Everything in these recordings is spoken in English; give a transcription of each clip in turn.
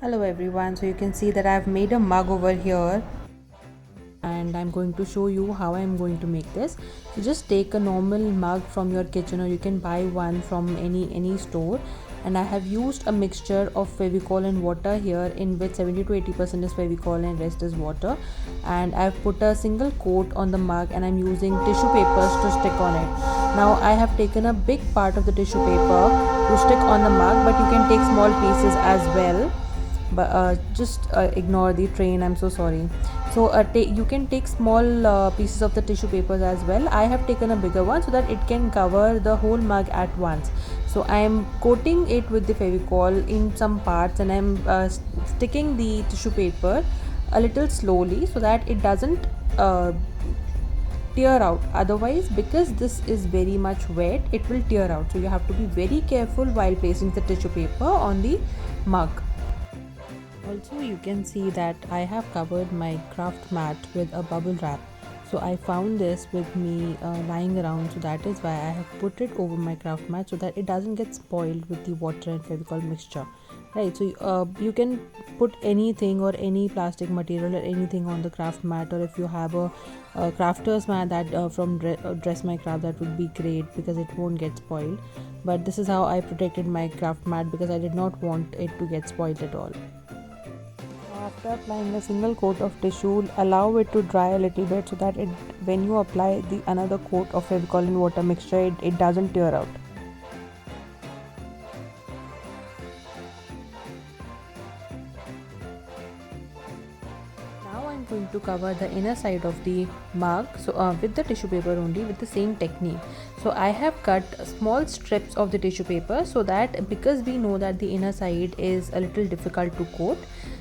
Hello everyone, so you can see that I've made a mug over here and I'm going to show you how I'm going to make this. So just take a normal mug from your kitchen or you can buy one from any store, and I have used a mixture of Fevicol and water here, in which 70 to 80% is Fevicol and rest is water, and I've put a single coat on the mug and I'm using tissue papers to stick on it. Now I have taken a big part of the tissue paper to stick on the mug, but you can take small pieces as well, but just ignore the train, I'm so sorry. So you can take small pieces of the tissue papers as well. I have taken a bigger one so that it can cover the whole mug at once. So I am coating it with the Fevicol in some parts, and I'm sticking the tissue paper a little slowly so that it doesn't tear out. Otherwise, because this is very much wet, it will tear out, so you have to be very careful while placing the tissue paper on the mug. Also, you can see that I have covered my craft mat with a bubble wrap. So I found this with me lying around, so that is why I have put it over my craft mat so that it doesn't get spoiled with the water and Fevicol mixture. Right, so you can put anything or any plastic material or anything on the craft mat, or if you have a crafter's mat that from Dress My Craft, that would be great because it won't get spoiled. But this is how I protected my craft mat because I did not want it to get spoiled at all. After applying a single coat of tissue, allow it to dry a little bit so that when you apply the another coat of Fevicol and water mixture, it doesn't tear out. Now I'm going to cover the inner side of the mug, so with the tissue paper only, with the same technique. So I have cut small strips of the tissue paper, so that because we know that the inner side is a little difficult to coat,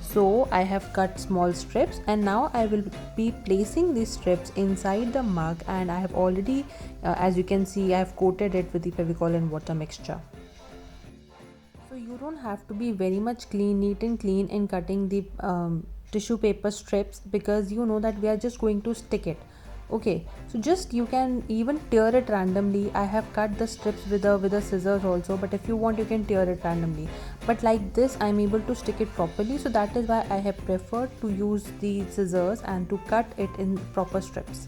so I have cut small strips, and now I will be placing these strips inside the mug, and I have already as you can see, I have coated it with the Fevicol and water mixture. So you don't have to be very much neat and clean in cutting the tissue paper strips, because you know that we are just going to stick it. Okay, so just you can even tear it randomly. I have cut the strips with a scissors also, but if you want you can tear it randomly. But like this I'm able to stick it properly, so that is why I have preferred to use the scissors and to cut it in proper strips.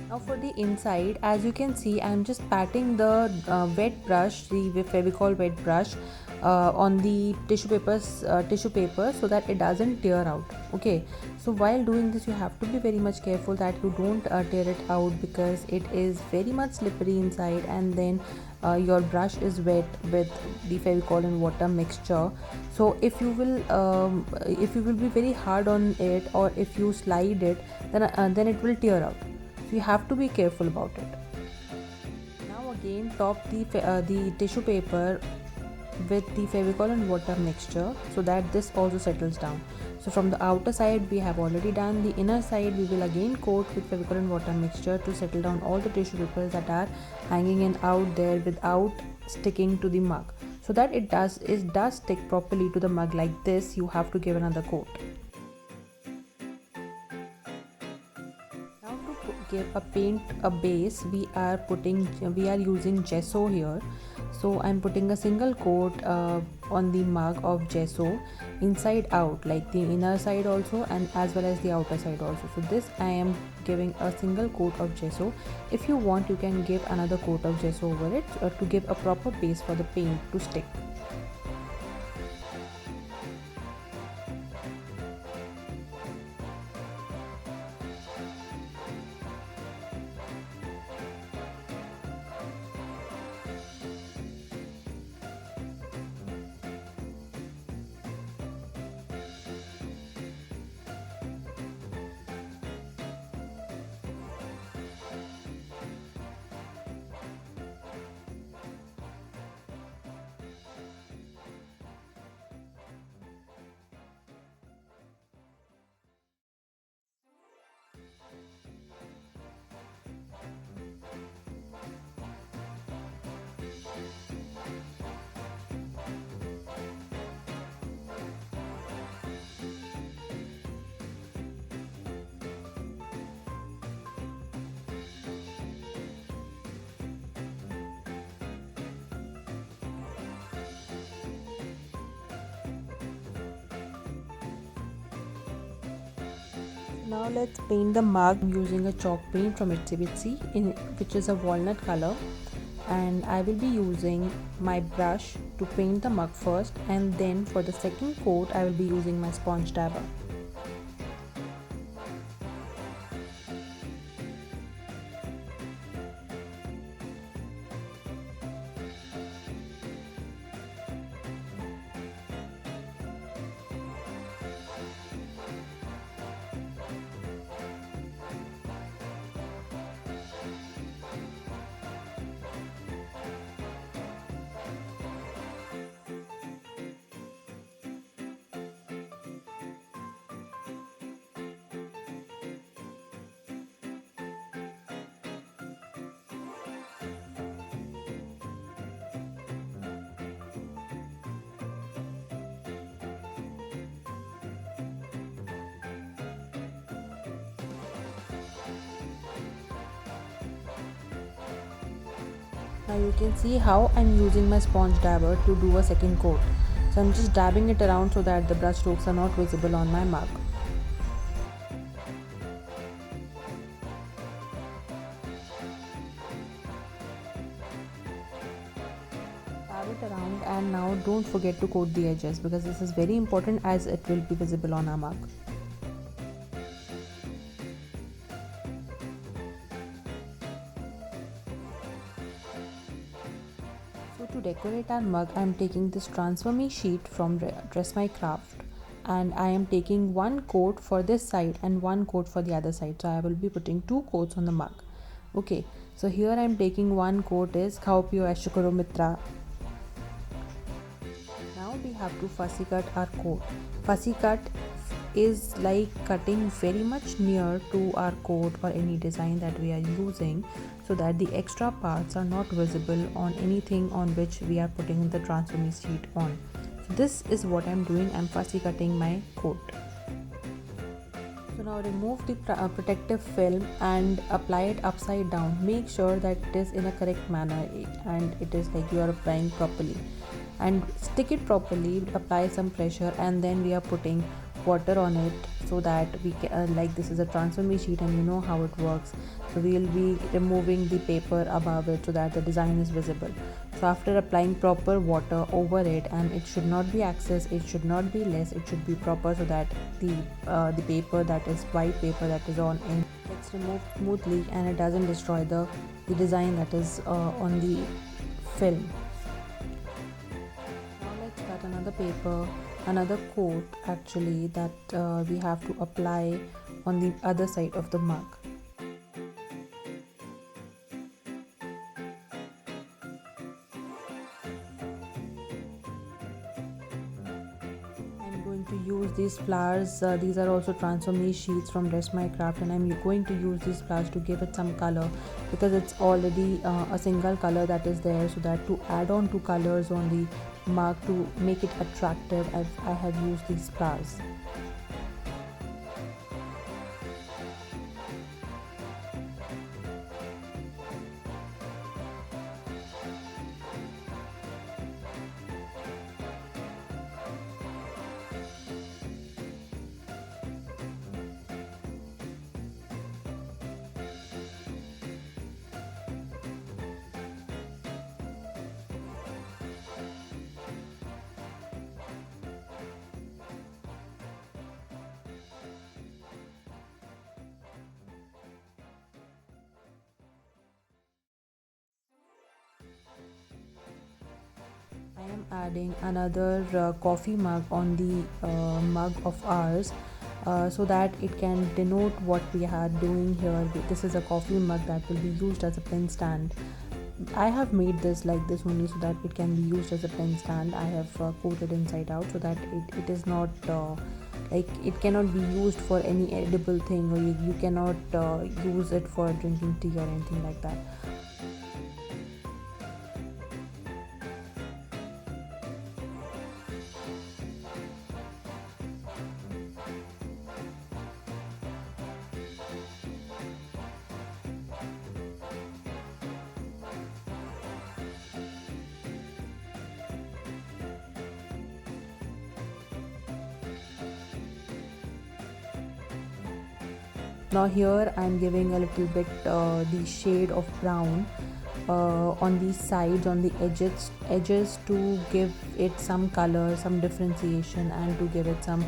Now for the inside, as you can see, I'm just patting the wet brush, the Fevicol wet brush, on the tissue paper, so that it doesn't tear out. Okay, so while doing this, you have to be very much careful that you don't tear it out, because it is very much slippery inside, and then your brush is wet with the Fevicol and water mixture. So if you will be very hard on it, or if you slide it, then it will tear out, so you have to be careful about it. Now again top the tissue paper with the Fevicol and water mixture, so that this also settles down. So from the outer side we have already done, the inner side we will again coat with Fevicol and water mixture to settle down all the tissue papers that are hanging in out there without sticking to the mug, so that it does stick properly to the mug. Like this you have to give another coat. Now to give a paint a base, we are using gesso here. So I'm putting a single coat on the mug of gesso, inside out, like the inner side also and as well as the outer side also. So this I am giving a single coat of gesso. If you want you can give another coat of gesso over it to give a proper base for the paint to stick. Now let's paint the mug using a chalk paint from Itsy Bitsy, which is a walnut color, and I will be using my brush to paint the mug first, and then for the second coat I will be using my sponge dabber. Now you can see how I'm using my sponge dabber to do a second coat. So I'm just dabbing it around so that the brush strokes are not visible on my mug. Dab it around, and now don't forget to coat the edges, because this is very important as it will be visible on our mug. So to decorate our mug, I am taking this Transfer Me sheet from Dress My Craft, and I am taking one coat for this side and one coat for the other side. So I will be putting two coats on the mug. Okay, so here I am taking one coat is Khaupio Ashukaro Mitra. Now we have to fussy cut our coat. Fussy cut is like cutting very much near to our coat or any design that we are using, so that the extra parts are not visible on anything on which we are putting the Transfer Me sheet on. So this is what I'm doing. I'm fussy cutting my coat. So now remove the protective film and apply it upside down. Make sure that it is in a correct manner and it is like you are applying properly, and stick it properly, apply some pressure, and then we are putting water on it so that we can, like this is a Transfer Me sheet and you know how it works. So we will be removing the paper above it so that the design is visible. So after applying proper water over it, and it should not be excess, it should not be less, it should be proper, so that the paper, that is white paper that is on in, gets removed smoothly and it doesn't destroy the design that is on the film. Now let's cut another paper, another coat actually, that we have to apply on the other side of the mug. I'm going to use these flowers. These are also Transfer Me sheets from Dress My Craft, and I'm going to use these flowers to give it some color, because it's already a single color that is there. So that to add on two colors on the mug to make it attractive, I have used these flowers. I am adding another coffee mug on the mug of ours, so that it can denote what we are doing here. This is a coffee mug that will be used as a pen stand. I have made this like this only so that it can be used as a pen stand. I have coated inside out so that it is not like it cannot be used for any edible thing, or you cannot use it for drinking tea or anything like that. Now here I'm giving a little bit the shade of brown on the sides, on the edges to give it some color, some differentiation, and to give it some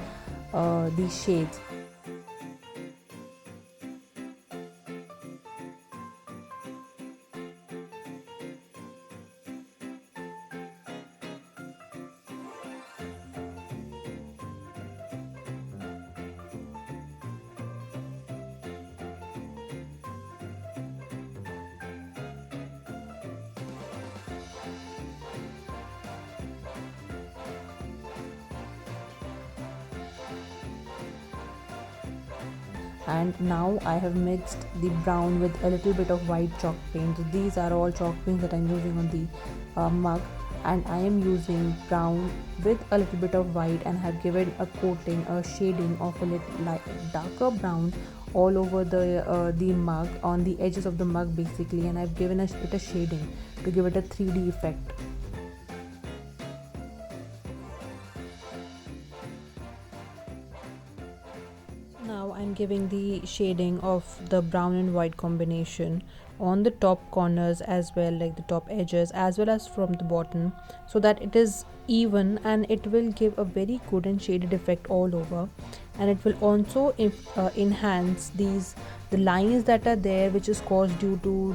these shades. And now I have mixed the brown with a little bit of white chalk paint. So these are all chalk paints that I'm using on the mug, and I am using brown with a little bit of white, and have given a coating, a shading of a little darker brown all over the mug, on the edges of the mug basically, and I've given it a shading to give it a 3D effect. Now I'm giving the shading of the brown and white combination on the top corners as well, like the top edges as well as from the bottom, so that it is even and it will give a very good and shaded effect all over. And it will also enhance the lines that are there, which is caused due to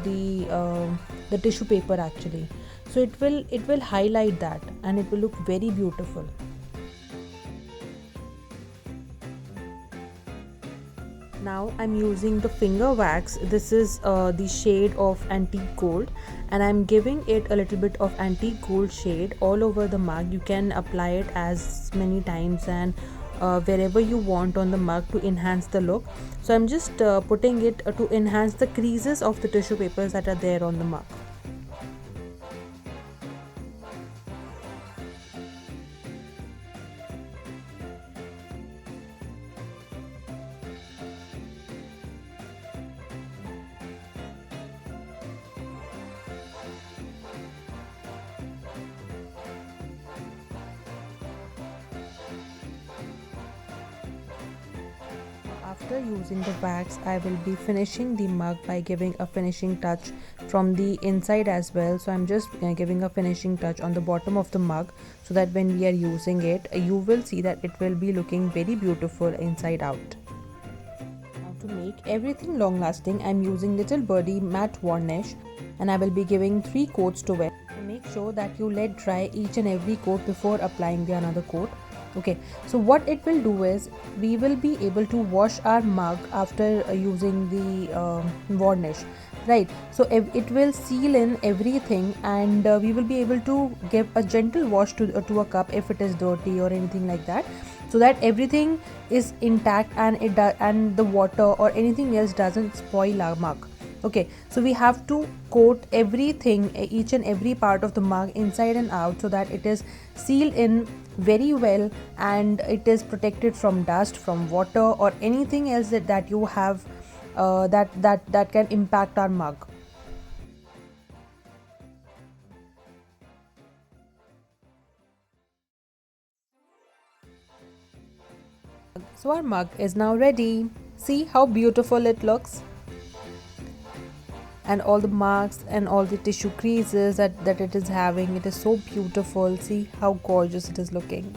the tissue paper actually. So it will highlight that, and it will look very beautiful. Now I'm using the finger wax. This is the shade of antique gold, and I'm giving it a little bit of antique gold shade all over the mug. You can apply it as many times and wherever you want on the mug to enhance the look. So I'm just putting it to enhance the creases of the tissue papers that are there on the mug. After using the wax, I will be finishing the mug by giving a finishing touch from the inside as well. So I'm just giving a finishing touch on the bottom of the mug, so that when we are using it, you will see that it will be looking very beautiful inside out. Now to make everything long lasting, I'm using Little Birdie matte varnish, and I will be giving 3 coats to it. Make sure that you let dry each and every coat before applying the another coat. Okay, so what it will do is we will be able to wash our mug after using the varnish, right? So it will seal in everything, and we will be able to give a gentle wash to a cup if it is dirty or anything like that, so that everything is intact, and and the water or anything else doesn't spoil our mug. Okay, so we have to coat everything, each and every part of the mug inside and out, so that it is sealed in very well, and it is protected from dust, from water, or anything else that you have that can impact our mug. So our mug is now ready. See how beautiful it looks, and all the marks and all the tissue creases that it is having. It is so beautiful. See how gorgeous it is looking.